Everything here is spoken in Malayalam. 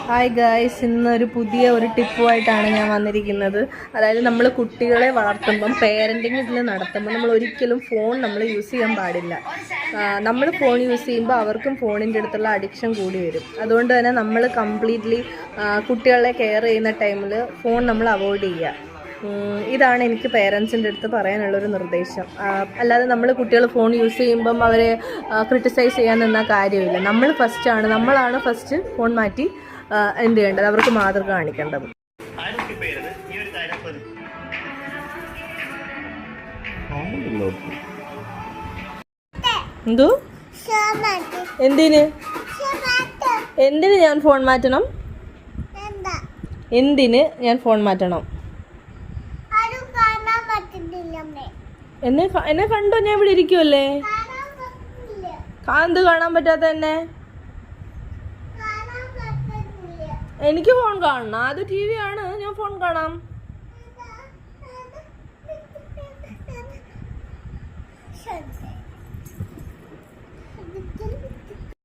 ഹായ് ഗായ്സ്, ഇന്നൊരു പുതിയ ടിപ്പുമായിട്ടാണ് ഞാൻ വന്നിരിക്കുന്നത്. അതായത് നമ്മൾ കുട്ടികളെ വളർത്തുമ്പം പേരൻറ്റിങ് ഇതിൽ നടത്തുമ്പോൾ നമ്മൾ ഒരിക്കലും ഫോൺ യൂസ് ചെയ്യാൻ പാടില്ല. നമ്മൾ ഫോൺ യൂസ് ചെയ്യുമ്പോൾ അവർക്കും ഫോണിൻ്റെ അടുത്തുള്ള അഡിക്ഷൻ കൂടി വരും. അതുകൊണ്ട് തന്നെ നമ്മൾ കംപ്ലീറ്റ്ലി കുട്ടികളെ കെയർ ചെയ്യുന്ന ടൈമിൽ ഫോൺ നമ്മൾ അവോയ്ഡ് ചെയ്യുക. ഇതാണ് എനിക്ക് പേരൻസിൻ്റെ അടുത്ത് പറയാനുള്ളൊരു നിർദ്ദേശം. അല്ലാതെ നമ്മൾ കുട്ടികൾ ഫോൺ യൂസ് ചെയ്യുമ്പം അവരെ ക്രിട്ടിസൈസ് ചെയ്യാൻ നിന്ന കാര്യമില്ല. നമ്മളാണ് ഫസ്റ്റ് ഫോൺ മാറ്റി എന്ത് ചെയ്യേണ്ടത്, അവർക്ക് മാതൃക കാണിക്കേണ്ടത്. എന്തോ എന്തിന് ഞാൻ ഫോൺ മാറ്റണം? എന്തിന് ഞാൻ ഫോൺ മാറ്റണം? എന്നെ കണ്ടോ? ഞാൻ ഇവിടെ ഇരിക്കുമല്ലേ. എന്ത് കാണാൻ പറ്റാത്ത എന്നെ? എനിക്ക് ഫോൺ കാണണം. അത് TV ആണ്, ഞാൻ ഫോൺ കാണാം.